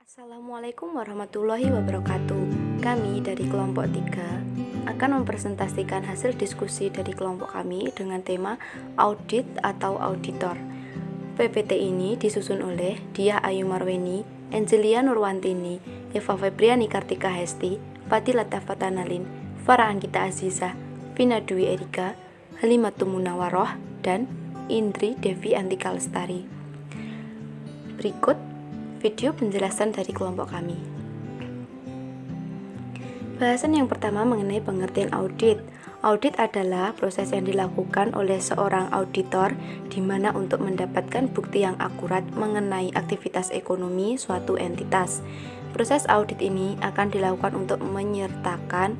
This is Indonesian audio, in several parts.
Assalamualaikum warahmatullahi wabarakatuh. Kami dari kelompok 3 akan mempresentasikan hasil diskusi dari kelompok kami dengan tema audit atau auditor. PPT ini disusun oleh Diah Ayu Marweni, Angelia Nurwantini, Eva Febriani Kartika Hesti, Fadila Tafatanalin, Farah Anggita Azizah, Vina Dwi Erika, Halimatum Munawaroh, dan Indri Devi Antika Lestari. Berikut video penjelasan dari kelompok kami. Bahasan yang pertama mengenai pengertian audit. Audit adalah proses yang dilakukan oleh seorang auditor di mana untuk mendapatkan bukti yang akurat mengenai aktivitas ekonomi suatu entitas. Proses audit ini akan dilakukan untuk menyertakan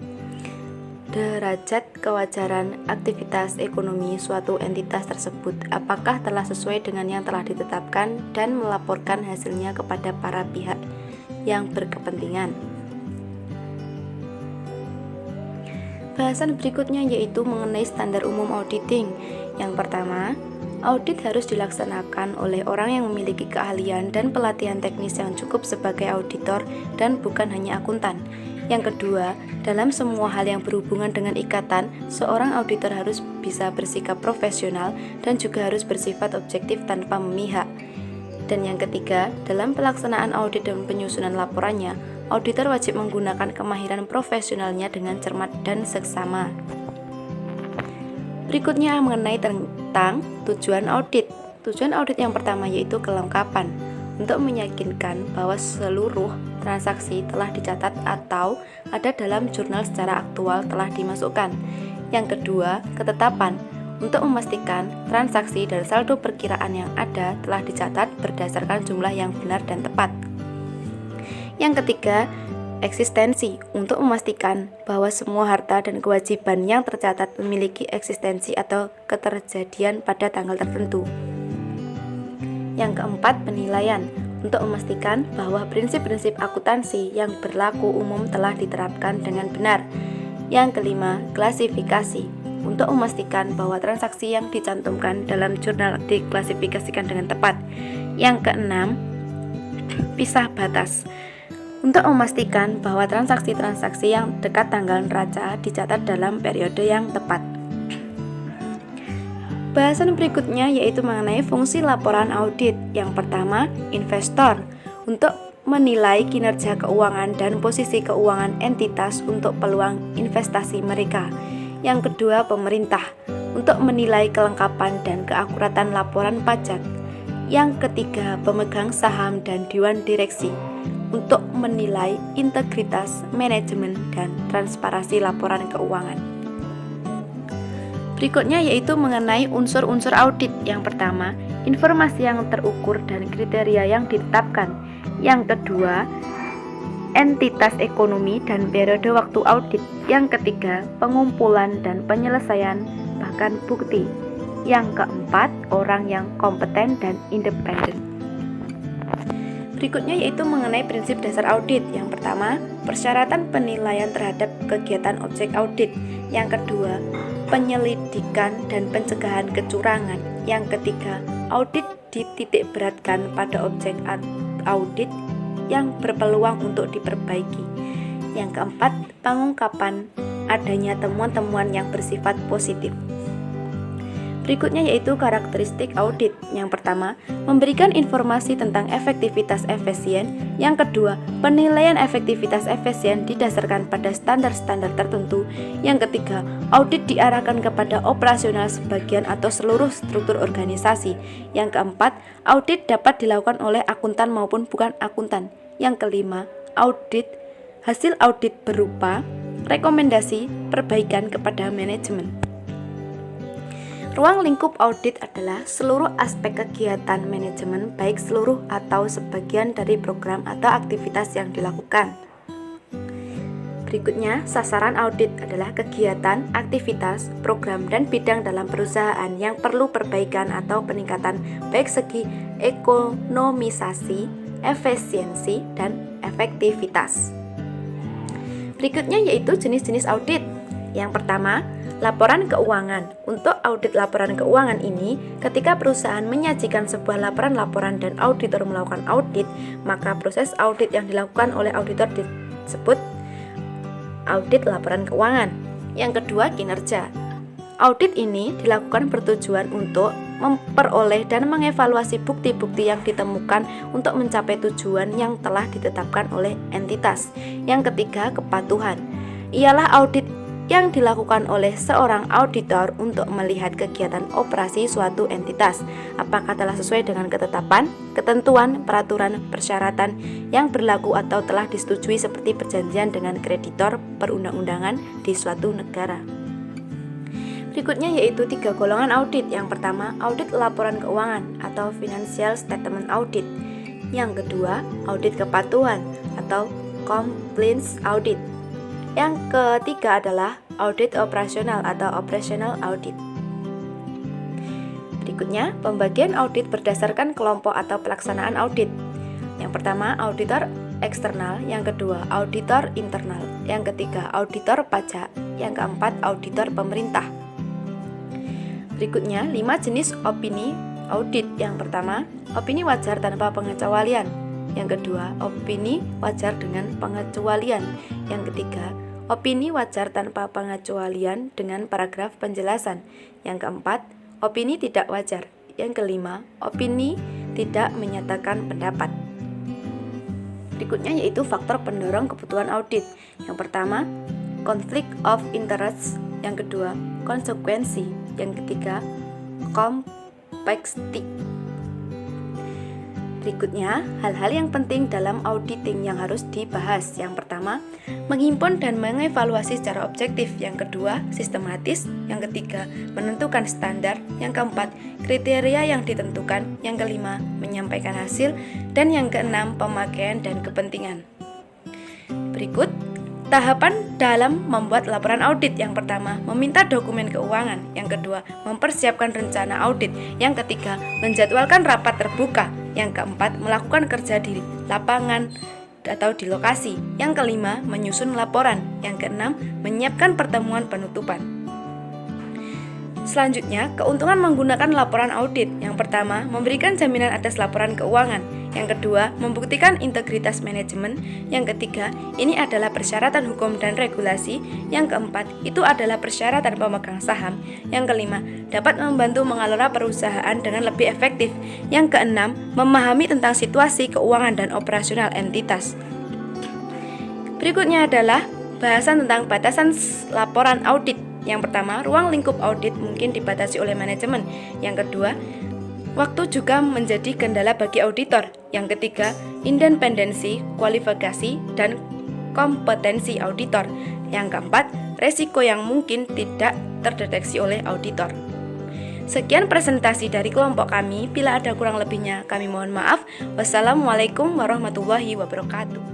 derajat kewajaran aktivitas ekonomi suatu entitas tersebut, apakah telah sesuai dengan yang telah ditetapkan, dan melaporkan hasilnya kepada para pihak yang berkepentingan. Bahasan berikutnya yaitu mengenai standar umum auditing. Yang pertama, audit harus dilaksanakan oleh orang yang memiliki keahlian dan pelatihan teknis yang cukup sebagai auditor dan bukan hanya akuntan. Yang kedua, dalam semua hal yang berhubungan dengan ikatan, seorang auditor harus bisa bersikap profesional dan juga harus bersifat objektif tanpa memihak. Dan yang ketiga, dalam pelaksanaan audit dan penyusunan laporannya, auditor wajib menggunakan kemahiran profesionalnya dengan cermat dan seksama. Berikutnya mengenai tentang tujuan audit. Tujuan audit yang pertama yaitu kelengkapan, untuk meyakinkan bahwa seluruh transaksi telah dicatat atau ada dalam jurnal secara aktual telah dimasukkan. Yang kedua, ketetapan, untuk memastikan transaksi dan saldo perkiraan yang ada telah dicatat berdasarkan jumlah yang benar dan tepat. Yang ketiga, eksistensi, untuk memastikan bahwa semua harta dan kewajiban yang tercatat memiliki eksistensi atau keterjadian pada tanggal tertentu. Yang keempat, penilaian, untuk memastikan bahwa prinsip-prinsip akuntansi yang berlaku umum telah diterapkan dengan benar. Yang kelima, klasifikasi, untuk memastikan bahwa transaksi yang dicantumkan dalam jurnal diklasifikasikan dengan tepat. Yang keenam, pisah batas, untuk memastikan bahwa transaksi-transaksi yang dekat tanggal neraca dicatat dalam periode yang tepat. Bahasan berikutnya yaitu mengenai fungsi laporan audit. Yang pertama, investor, untuk menilai kinerja keuangan dan posisi keuangan entitas untuk peluang investasi mereka. Yang kedua, pemerintah, untuk menilai kelengkapan dan keakuratan laporan pajak. Yang ketiga, pemegang saham dan dewan direksi, untuk menilai integritas, manajemen, dan transparansi laporan keuangan. Berikutnya yaitu mengenai unsur-unsur audit. Yang pertama, informasi yang terukur dan kriteria yang ditetapkan. Yang kedua, entitas ekonomi dan periode waktu audit. Yang ketiga, pengumpulan dan penyelesaian bahkan bukti. Yang keempat, orang yang kompeten dan independen. Berikutnya yaitu mengenai prinsip dasar audit. Yang pertama, persyaratan penilaian terhadap kegiatan objek audit. Yang kedua, penyelidikan dan pencegahan kecurangan. Yang ketiga, audit dititik beratkan pada objek audit yang berpeluang untuk diperbaiki. Yang keempat, pengungkapan adanya temuan-temuan yang bersifat positif. Berikutnya yaitu karakteristik audit. Yang pertama, memberikan informasi tentang efektivitas efisien. Yang kedua, penilaian efektivitas efisien didasarkan pada standar-standar tertentu. Yang ketiga, audit diarahkan kepada operasional sebagian atau seluruh struktur organisasi. Yang keempat, audit dapat dilakukan oleh akuntan maupun bukan akuntan. Yang kelima, hasil audit berupa rekomendasi perbaikan kepada manajemen. Ruang lingkup audit adalah seluruh aspek kegiatan manajemen, baik seluruh atau sebagian dari program atau aktivitas yang dilakukan. Berikutnya, sasaran audit adalah kegiatan, aktivitas, program, dan bidang dalam perusahaan yang perlu perbaikan atau peningkatan baik segi ekonomisasi, efisiensi, dan efektivitas. Berikutnya yaitu jenis-jenis audit. Yang pertama, laporan keuangan. Untuk audit laporan keuangan ini, ketika perusahaan menyajikan sebuah laporan dan auditor melakukan audit, maka proses audit yang dilakukan oleh auditor disebut audit laporan keuangan. Yang kedua, kinerja. Audit ini dilakukan bertujuan untuk memperoleh dan mengevaluasi bukti-bukti yang ditemukan untuk mencapai tujuan yang telah ditetapkan oleh entitas. Yang ketiga, kepatuhan. Ialah audit yang dilakukan oleh seorang auditor untuk melihat kegiatan operasi suatu entitas, apakah telah sesuai dengan ketetapan, ketentuan, peraturan, persyaratan yang berlaku atau telah disetujui seperti perjanjian dengan kreditor perundang-undangan di suatu negara. Berikutnya yaitu 3 golongan audit. Yang pertama, audit laporan keuangan atau financial statement audit. Yang kedua, audit kepatuhan atau compliance audit. Yang ketiga adalah audit operasional atau operational audit. Berikutnya, pembagian audit berdasarkan kelompok atau pelaksanaan audit. Yang pertama, auditor eksternal. Yang kedua, auditor internal. Yang ketiga, auditor pajak. Yang keempat, auditor pemerintah. Berikutnya, 5 jenis opini audit. Yang pertama, opini wajar tanpa pengecualian. Yang kedua, opini wajar dengan pengecualian. Yang ketiga, opini wajar tanpa pengecualian dengan paragraf penjelasan. Yang keempat, opini tidak wajar. Yang kelima, opini tidak menyatakan pendapat. Berikutnya yaitu faktor pendorong kebutuhan audit. Yang pertama, conflict of interest. Yang kedua, konsekuensi. Yang ketiga, complexity. Berikutnya, hal-hal yang penting dalam auditing yang harus dibahas. Yang pertama, menghimpun dan mengevaluasi secara objektif. Yang kedua, sistematis. Yang ketiga, menentukan standar. Yang keempat, kriteria yang ditentukan. Yang kelima, menyampaikan hasil. Dan yang keenam, pemakaian dan kepentingan. Berikut tahapan dalam membuat laporan audit. Yang pertama, meminta dokumen keuangan. Yang kedua, mempersiapkan rencana audit. Yang ketiga, menjadwalkan rapat terbuka. Yang keempat, melakukan kerja di lapangan atau di lokasi. Yang kelima, menyusun laporan. Yang keenam, menyiapkan pertemuan penutupan. Selanjutnya, keuntungan menggunakan laporan audit. Yang pertama, memberikan jaminan atas laporan keuangan. Yang kedua, membuktikan integritas manajemen. Yang ketiga, ini adalah persyaratan hukum dan regulasi. Yang keempat, itu adalah persyaratan pemegang saham. Yang kelima, dapat membantu mengelola perusahaan dengan lebih efektif. Yang keenam, memahami tentang situasi keuangan dan operasional entitas. Berikutnya adalah bahasan tentang batasan laporan audit. Yang pertama, ruang lingkup audit mungkin dibatasi oleh manajemen. Yang kedua, waktu juga menjadi kendala bagi auditor. Yang ketiga, independensi, kualifikasi, dan kompetensi auditor. Yang keempat, resiko yang mungkin tidak terdeteksi oleh auditor. Sekian presentasi dari kelompok kami. Bila ada kurang lebihnya, kami mohon maaf. Wassalamualaikum warahmatullahi wabarakatuh.